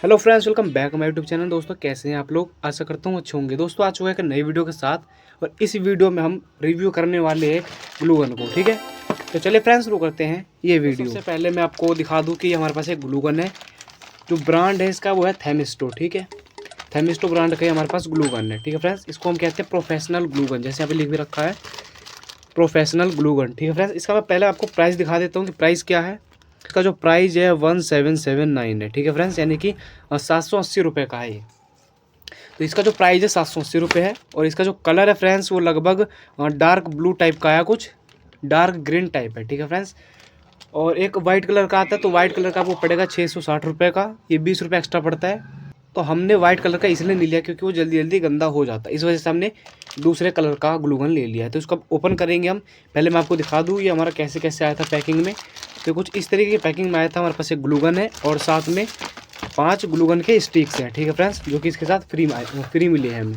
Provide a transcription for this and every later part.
Hello friends, welcome back my YouTube channel. दोस्तों कैसे हैं आप लोग? आशा करता हूँ अच्छे होंगे। दोस्तों आ चुका है एक नई वीडियो के साथ और इस वीडियो में हम रिव्यू करने वाले हैं ग्लू गन को। ठीक है, तो चलिए फ्रेंड्स शुरू करते हैं ये वीडियो। सबसे पहले मैं आपको दिखा दूँ कि हमारे पास एक ग्लू गन है। जो ब्रांड है इसका वो है थेमिस्टो। ठीक है, थेमिस्टो ब्रांड का हमारे पास ग्लू गन है। ठीक है फ्रेंड्स, इसको हम कहते हैं प्रोफेशनल ग्लू गन, जैसे यहाँ पे लिख भी रखा है प्रोफेशनल ग्लू गन। ठीक है फ्रेंड्स, इसका मैं पहले आपको प्राइस दिखा देता हूँ कि प्राइस क्या है। इसका जो प्राइस है 1779 है। ठीक है फ्रेंड्स, यानी कि 780 रुपये का है ये। तो इसका जो प्राइस है 780 रुपये है। और इसका जो कलर है फ्रेंड्स वो लगभग डार्क ब्लू टाइप का है, कुछ डार्क ग्रीन टाइप है। ठीक है फ्रेंड्स, और एक वाइट कलर का आता है, तो वाइट कलर का आपको पड़ेगा 660 रुपये का, ये 20 रुपये एक्स्ट्रा पड़ता है। तो हमने वाइट कलर का इसलिए नहीं लिया क्योंकि वो जल्दी जल्दी गंदा हो जाता है, इस वजह से हमने दूसरे कलर का ग्लू गन ले लिया है। तो इसको ओपन करेंगे हम। पहले मैं आपको दिखा दूँ ये हमारा कैसे कैसे आया था पैकिंग में। तो कुछ इस तरीके की पैकिंग में आया था। हमारे पास एक ग्लू गन है और साथ में 5 ग्लू गन के स्टिक्स हैं। ठीक है फ्रेंड्स, जो कि इसके साथ फ्री मिले हैं हमें।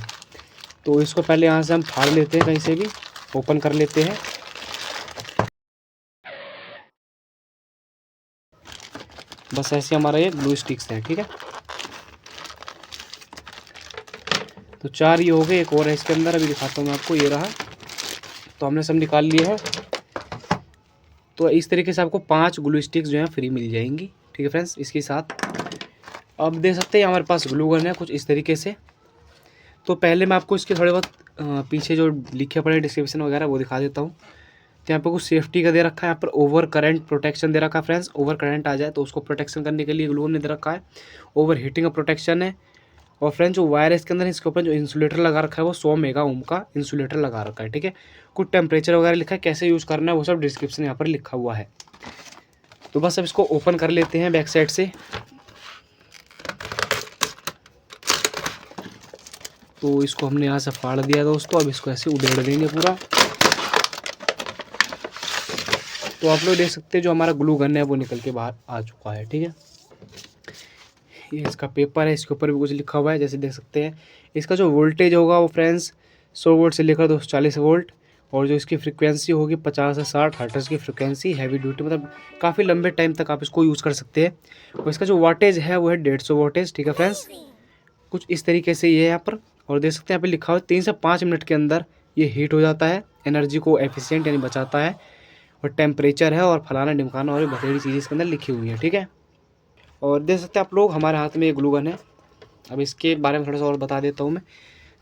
तो इसको पहले यहाँ से हम फाड़ लेते हैं, कहीं से भी ओपन कर लेते हैं। बस ऐसे हमारा ये ग्लू स्टिक्स हैं। ठीक है, तो 4 ये हो गए, एक और है इसके अंदर, अभी दिखाता हूँ मैं आपको। ये रहा, तो हमने सब निकाल लिए हैं। तो इस तरीके से आपको 5 ग्लू स्टिक्स जो है फ्री मिल जाएंगी। ठीक है फ्रेंड्स, इसके साथ अब देख सकते हैं हमारे पास ग्लू गन है कुछ इस तरीके से। तो पहले मैं आपको इसके थोड़े बहुत पीछे जो लिखे पड़े डिस्क्रिप्शन वगैरह वो दिखा देता हूँ। तो यहाँ पे कुछ सेफ्टी का दे रखा है, यहाँ पर ओवर करंट प्रोटेक्शन दे रखा है फ्रेंड्स। ओवर करंट आ जाए तो उसको प्रोटेक्शन करने के लिए ग्लू गन ने दे रखा है। ओवर हीटिंग का प्रोटेक्शन है। और फ्रेंड्स जो वायर है इसके अंदर, इसके ऊपर जो इंसुलेटर लगा रखा है वो 100 मेगा ओम का इंसुलेटर लगा रखा है। ठीक है, कुछ टेम्परेचर वगैरह लिखा है, कैसे यूज़ करना है वो सब डिस्क्रिप्शन यहाँ पर लिखा हुआ है। तो बस अब इसको ओपन कर लेते हैं बैक साइड से। तो इसको हमने यहाँ से फाड़ दिया दोस्तों। अब इसको ऐसे उधेड़ देंगे पूरा। तो आप लोग देख सकते हैं जो हमारा ग्लू गन है वो निकल के बाहर आ चुका है। ठीक है, ये इसका पेपर है, इसके ऊपर भी कुछ लिखा हुआ है जैसे देख सकते हैं। इसका जो वोल्टेज होगा वो फ्रेंड्स 100 वोल्ट से लेकर 240 वोल्ट। और जो इसकी फ्रिक्वेंसी होगी 50 से 60 हर्ट्ज की फ्रिक्वेंसी, हैवी ड्यूटी, मतलब काफ़ी लंबे टाइम तक आप इसको यूज़ कर सकते हैं। और इसका जो वाटेज है वो है 150 वाटेज। ठीक है फ्रेंड्स, कुछ इस तरीके से ये है यहाँ पर। और देख सकते हैं यहाँ पे लिखा हुआ है 3 से 5 मिनट के अंदर ये हीट हो जाता है, एनर्जी को एफिशिएंट यानी बचाता है। और टेम्परेचर है और फलाना ढिमकाना और बथेरी चीज़ें इसके अंदर लिखी हुई हैं। ठीक है, और देख सकते हैं आप लोग हमारे हाथ में ये ग्लू गन है। अब इसके बारे में थोड़ा सा और बता देता हूँ मैं।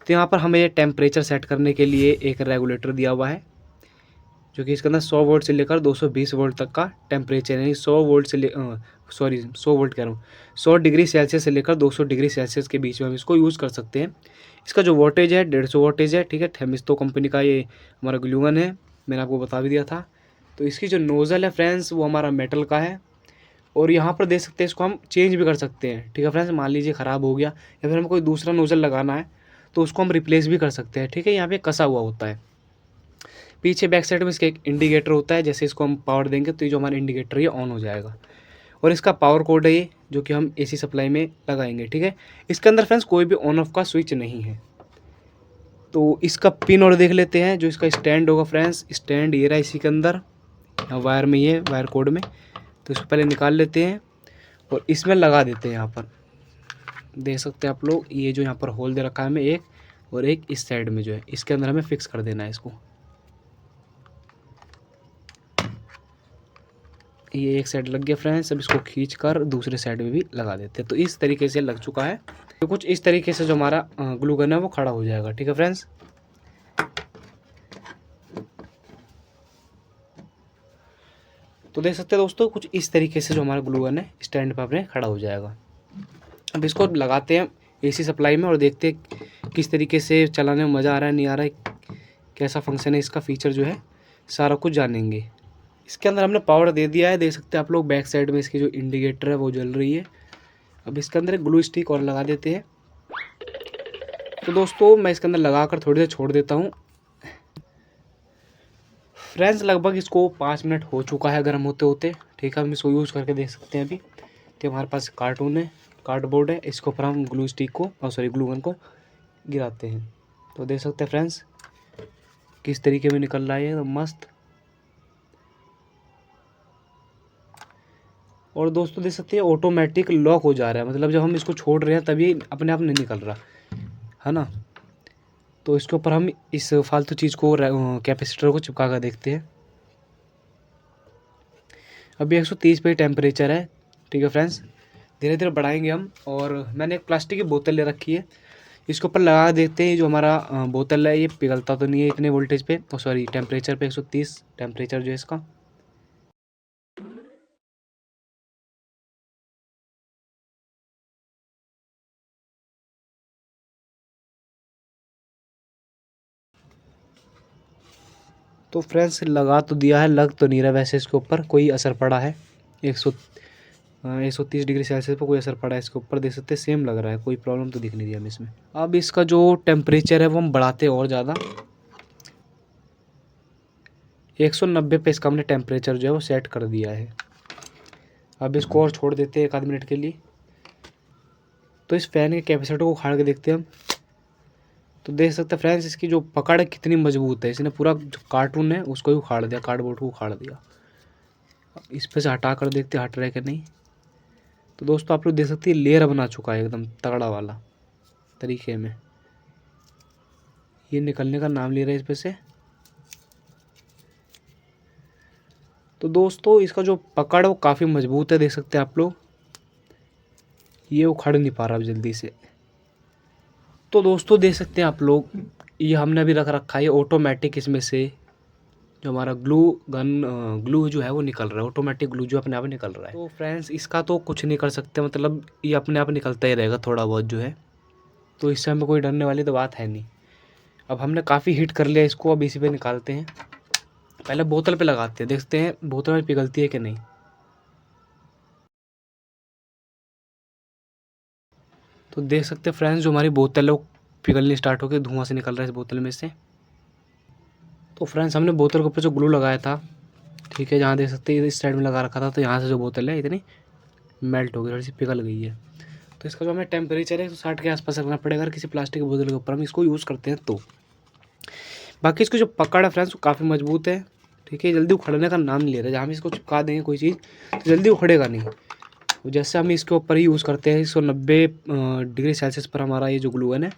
तो यहाँ पर हमें ये टेम्परेचर सेट करने के लिए एक रेगुलेटर दिया हुआ है, जो कि इसके अंदर 100 वोल्ट से लेकर 220 वोल्ट तक का टेम्परेचर, यानी 100 वोल्ट से 100 वोल्ट कह रहा हूँ, 100 डिग्री सेल्सियस से लेकर 200 डिग्री सेल्सियस के बीच में हम इसको यूज़ कर सकते हैं। इसका जो वोल्टेज है 150 वोल्टेज है। ठीक है, थेमिस्टो कंपनी का ये हमारा ग्लू गन है, मैंने आपको बता भी दिया था। तो इसकी जो नोज़ल है फ्रेंड्स वो हमारा मेटल का है। और यहाँ पर देख सकते हैं इसको हम चेंज भी कर सकते हैं। ठीक है फ्रेंड्स, मान लीजिए ख़राब हो गया या फिर हमें कोई दूसरा नोज़ल लगाना है तो उसको हम रिप्लेस भी कर सकते हैं। ठीक है, यहाँ पे कसा हुआ होता है। पीछे बैक साइड में इसका एक इंडिकेटर होता है, जैसे इसको हम पावर देंगे तो ये जो हमारा इंडिकेटर ये ऑन हो जाएगा। और इसका पावर कोड है ये, जो कि हम एसी सप्लाई में लगाएंगे। ठीक है, इसके अंदर फ्रेंड्स कोई भी ऑन ऑफ का स्विच नहीं है। तो इसका पिन और देख लेते हैं। जो इसका स्टैंड होगा फ्रेंड्स, स्टैंड ये रहा इसी के अंदर, वायर में, ये वायर कोड में। तो इसको पहले निकाल लेते हैं और इसमें लगा देते हैं। यहाँ पर देख सकते हैं आप लोग, ये जो यहाँ पर होल दे रखा है हमें एक, और एक इस साइड में जो है इसके अंदर हमें फिक्स कर देना है इसको। ये एक साइड लग गया फ्रेंड्स। अब इसको खींच कर दूसरे साइड में भी लगा देते हैं। तो इस तरीके से लग चुका है। तो कुछ इस तरीके से जो हमारा ग्लू गन है वो खड़ा हो जाएगा। ठीक है फ्रेंड्स, तो देख सकते हैं दोस्तों कुछ इस तरीके से जो हमारा ग्लू गन है स्टैंड पर अपने खड़ा हो जाएगा। अब इसको लगाते हैं एसी सप्लाई में और देखते हैं किस तरीके से चलाने में मज़ा आ रहा है, नहीं आ रहा है, कैसा फंक्शन है इसका, फीचर जो है सारा कुछ जानेंगे। इसके अंदर हमने पावर दे दिया है, देख सकते हैं आप लोग बैक साइड में इसकी जो इंडिकेटर है वो जल रही है। अब इसके अंदर एक ग्लू स्टिक और लगा देते हैं। तो दोस्तों मैं इसके अंदर लगा कर थोड़ी देर छोड़ देता हूँ। फ्रेंड्स लगभग इसको 5 मिनट हो चुका है गर्म होते होते। ठीक है, हम इसको यूज़ करके देख सकते हैं अभी। तो हमारे पास कार्टून है, कार्डबोर्ड है, इसके ऊपर हम ग्लू स्टिक को ग्लू गन को गिराते हैं। तो देख सकते हैं फ्रेंड्स किस तरीके में निकल रहा है, एकदम मस्त। और दोस्तों देख सकते हैं ऑटोमेटिक लॉक हो जा रहा है, मतलब जब हम इसको छोड़ रहे हैं तभी अपने आप नहीं निकल रहा है ना। तो इसके ऊपर हम इस फालतू चीज़ को कैपेसिटर को चिपका कर देखते हैं। अभी 130 पे टेम्परेचर है, ठीक है फ्रेंड्स। धीरे धीरे बढ़ाएंगे हम। और मैंने एक प्लास्टिक की बोतल ले रखी है, इसके ऊपर लगा देखते हैं जो हमारा बोतल है ये पिघलता तो नहीं है इतने वोल्टेज पे, सॉरी टेम्परेचर पे, 130 टेम्परेचर जो है इसका। तो फ्रेंड्स लगा तो दिया है, लग तो नहीं रहा वैसे इसके ऊपर कोई असर पड़ा है। 130 डिग्री सेल्सियस पर कोई असर पड़ा है इसके ऊपर, देख सकते हैं सेम लग रहा है, कोई प्रॉब्लम तो दिख नहीं रही हमें इसमें। अब इसका जो टेम्परेचर है वो हम बढ़ाते हैं और ज़्यादा, 190 पे इसका हमने टेम्परेचर जो है वो सेट कर दिया है। अब इसको और छोड़ देते हैं 1 आध मिनट के लिए। तो इस फैन के कैपेसिटर को उखाड़ के देखते हैं हम। तो देख सकते हैं फ्रेंड्स इसकी जो पकड़ है कितनी मजबूत है, इसने पूरा जो कार्टून है उसको ही उखाड़ दिया, कार्डबोर्ड को उखाड़ दिया। इस पे से हटा कर देखते हैं हट रहा है कि नहीं। तो दोस्तों आप लोग देख सकते हैं लेयर बना चुका है एकदम तगड़ा वाला तरीके में, ये निकलने का नाम ले रहा है इस पे से। तो दोस्तों इसका जो पकड़ है वो काफ़ी मजबूत है, देख सकते हैं आप लोग, ये उखड़ नहीं पा रहा अब जल्दी से। तो दोस्तों देख सकते हैं आप लोग, ये हमने अभी रख रखा है ऑटोमेटिक, इसमें से जो हमारा ग्लू जो है वो निकल रहा है, ऑटोमेटिक ग्लू जो अपने आप निकल रहा है। तो फ्रेंड्स इसका तो कुछ नहीं कर सकते, मतलब ये अपने आप निकलता ही रहेगा थोड़ा बहुत जो है, तो इससे हमें कोई डरने वाली तो बात है नहीं। अब हमने काफ़ी हीट कर लिया इसको, अब इसी पे निकालते हैं। पहले बोतल पे लगाते हैं, देखते हैं बोतल में पिघलती है कि नहीं। तो देख सकते हैं फ्रेंड्स जो हमारी बोतल है वो पिघलनी स्टार्ट हो गई, धुआं से निकल रहा है इस बोतल में से। तो फ्रेंड्स हमने बोतल के ऊपर जो ग्लू लगाया था, ठीक है, जहाँ देख सकते हैं इस साइड में लगा रखा था, तो यहाँ से जो बोतल है इतनी मेल्ट हो गई, थोड़ी सी पिघल गई है। तो इसका जो हमें टेम्परेचर है 160 के आसपास रखना पड़ेगा अगर किसी प्लास्टिक की बोतल के ऊपर हम इसको यूज़ करते हैं तो। बाकी इसकी जो पकड़ है फ्रेंड्स वो काफ़ी मजबूत है, ठीक है, जल्दी उखड़ने का नाम नहीं ले रहा है। जहाँ हम इसको चिपका देंगे कोई चीज़ तो जल्दी उखड़ेगा नहीं। तो जैसे हम इसके ऊपर ही यूज़ करते हैं 190 डिग्री सेल्सियस पर हमारा ये जो ग्लू है ना,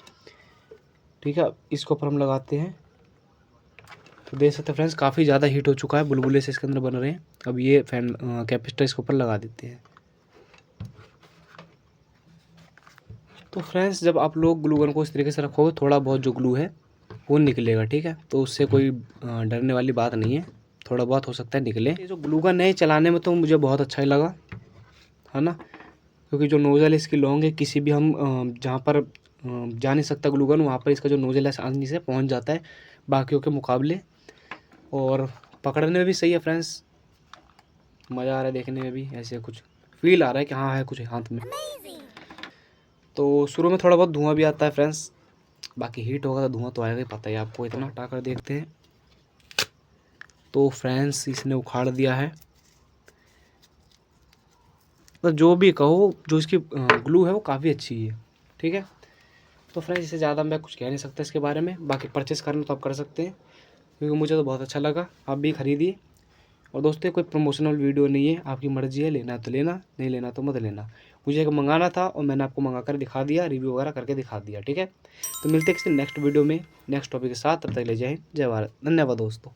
ठीक है, इसके ऊपर हम लगाते हैं। तो देख सकते हैं फ्रेंड्स काफ़ी ज़्यादा हीट हो चुका है, बुलबुले से इसके अंदर बन रहे हैं। अब ये फैन कैपेसिटर इसके ऊपर लगा देते हैं। तो फ्रेंड्स जब आप लोग ग्लू गन को इस तरीके से रखोगे थोड़ा बहुत जो ग्लू है वो निकलेगा, ठीक है, तो उससे कोई डरने वाली बात नहीं है, थोड़ा बहुत हो सकता है निकले। ये जो ग्लू गन है चलाने में तो मुझे बहुत अच्छा ही लगा, है ना, क्योंकि जो नोज़ल है इसकी लॉन्ग है, किसी भी हम जहाँ पर जा नहीं सकता ग्लू गन वहाँ पर इसका जो नोज़ल है आसानी से पहुँच जाता है बाकियों के मुकाबले। और पकड़ने में भी सही है फ्रेंड्स, मज़ा आ रहा है देखने में भी, ऐसे कुछ फील आ रहा है कि हाँ है कुछ हाथ में। तो शुरू में थोड़ा बहुत धुआं भी आता है फ्रेंड्स, बाकी हीट होगा तो धुआं तो आएगा ही, पता है आपको। इतना हटा कर देखते हैं। तो फ्रेंड्स इसने उखाड़ दिया है, तो जो भी कहो जो इसकी ग्लू है वो काफ़ी अच्छी है, ठीक है। तो फ्रेंड्स इससे ज़्यादा मैं कुछ कह नहीं सकता इसके बारे में, बाकी परचेस करना तो आप कर सकते हैं, क्योंकि मुझे तो बहुत अच्छा लगा, आप भी खरीदिए। और दोस्तों कोई प्रमोशनल वीडियो नहीं है, आपकी मर्ज़ी है, लेना तो लेना, नहीं लेना तो मत लेना। मुझे एक मंगाना था और मैंने आपको मंगा कर दिखा दिया, रिव्यू वगैरह करके दिखा दिया, ठीक है। तो मिलते हैं किसी नेक्स्ट वीडियो में नेक्स्ट टॉपिक के साथ, तब तक ले जाए, जय भारत, धन्यवाद दोस्तों।